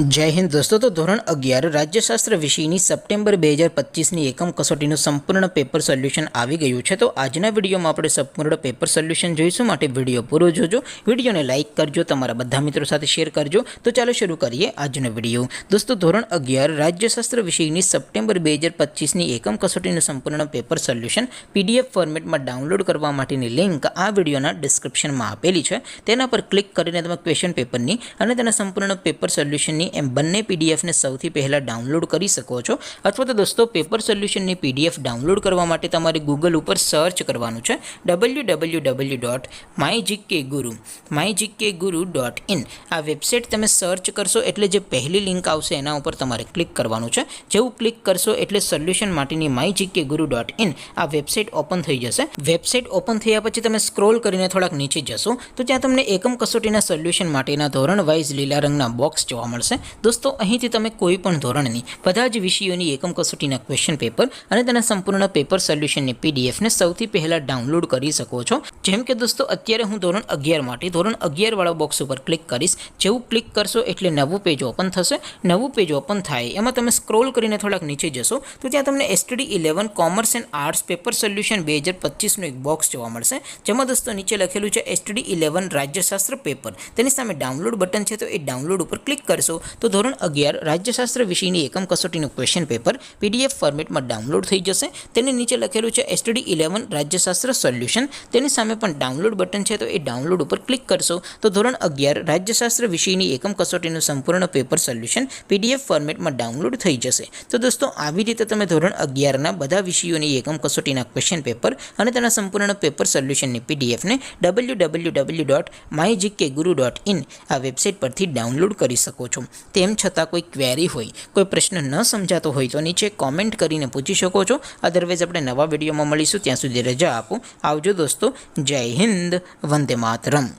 જય હિન્દ દોસ્તો। તો ધોરણ 11 રાજ્યશાસ્ત્ર વિષયની સપ્ટેમ્બર 2025ની એકમ કસોટીનું સંપૂર્ણ પેપર સોલ્યુશન આવી ગયું છે। તો આજના વિડીયોમાં આપણે સંપૂર્ણ પેપર સોલ્યુશન જોઈશું, માટે વિડીયો પૂરો જોજો। વિડીયોને લાઇક કરજો, તમારા બધા મિત્રો સાથે શેર કરજો। તો ચાલો શરૂ કરીએ આજનો વિડીયો। દોસ્તો ધોરણ 11 રાજ્યશાસ્ત્ર વિષયની સપ્ટેમ્બર 2025ની એકમ કસોટીનું સંપૂર્ણ પેપર સોલ્યુશન પીડીએફ ફોર્મેટમાં ડાઉનલોડ કરવા માટેની લિંક આ વિડીયોના ડિસ્ક્રિપ્શનમાં આપેલી છે। તેના પર ક્લિક કરીને તમે ક્વેશ્ચન પેપરની અને તેના સંપૂર્ણ પેપર સોલ્યુશનની એમ બંને પીડીએફને સૌથી પહેલાં ડાઉનલોડ કરી શકો છો। અથવા તો દોસ્તો પેપર સોલ્યુશનની પીડીએફ ડાઉનલોડ કરવા માટે તમારે ગૂગલ ઉપર સર્ચ કરવાનું છે www.mygkguru.in। આ વેબસાઇટ તમે સર્ચ કરશો એટલે જે પહેલી લિંક આવશે એના ઉપર તમારે ક્લિક કરવાનું છે। જેવું ક્લિક કરશો એટલે સોલ્યુશન માટેની mygkguru.in આ વેબસાઇટ ઓપન થઈ જશે। વેબસાઇટ ઓપન થયા પછી તમે સ્ક્રોલ કરીને થોડાક નીચે જશો તો ત્યાં તમને એકમ કસોટીના સોલ્યુશન માટેના ધોરણ વાઇઝ લીલા રંગના બોક્સ જોવા મળશે। દોસ્તો અહીંથી તમે કોઈ પણ ધોરણની બધા જ વિષયોની એકમ કસોટીના ક્વેશ્ચન પેપર અને તેના સંપૂર્ણ પેપર સોલ્યુશનની પીડીએફને સૌથી પહેલાં ડાઉનલોડ કરી શકો છો। જેમ કે દોસ્તો અત્યારે હું ધોરણ 11 માટે ધોરણ 11 વાળા બોક્સ ઉપર ક્લિક કરીશ। જેવું ક્લિક કરશો એટલે નવું પેજ ઓપન થશે। નવું પેજ ઓપન થાય એમાં તમે સ્ક્રોલ કરીને થોડાક નીચે જશો તો ત્યાં તમને STD 11 commerce and arts paper solution 2025નું એક બોક્સ જોવા મળશે। જેમાં દોસ્તો નીચે લખેલું છે STD 11 રાજ્યશાસ્ત્ર પેપર। તેની સામે ડાઉનલોડ બટન છે, તો એ ડાઉનલોડ ઉપર ક્લિક કરશો તો ધોરણ 11 રાજ્યશાસ્ત્ર વિષયની એકમ કસોટીનું ક્વેશ્ચન પેપર પીડીએફ ફોર્મેટમાં ડાઉનલોડ થઈ જશે। તેની નીચે લખેલું છે STD 11 રાજ્યશાસ્ત્ર સોલ્યુશન। તેની સામે પણ ડાઉનલોડ બટન છે, તો એ ડાઉનલોડ ઉપર ક્લિક કરશો તો ધોરણ 11 રાજ્યશાસ્ત્ર વિષયની એકમ કસોટીનું સંપૂર્ણ પેપર સોલ્યુશન પીડીએફ ફોર્મેટમાં ડાઉનલોડ થઈ જશે। તો દોસ્તો આવી રીતે તમે ધોરણ 11ના બધા વિષયોની એકમ કસોટીના ક્વેશ્ચન પેપર અને તેના સંપૂર્ણ પેપર સોલ્યુશનની પીડીએફને www.mygkguru.in આ વેબસાઇટ પરથી ડાઉનલોડ કરી શકો છો। તેમ છતાં કોઈ ક્વેરી હોય, કોઈ પ્રશ્ન ન સમજાતો હોય તો નીચે કોમેન્ટ કરીને પૂછી શકો છો। અદરવાઇઝ આપણે નવા વિડીયોમાં મળીશું, ત્યાં સુધી રજા આપો। આવજો દોસ્તો, જય હિન્દ, વંદે માતરમ।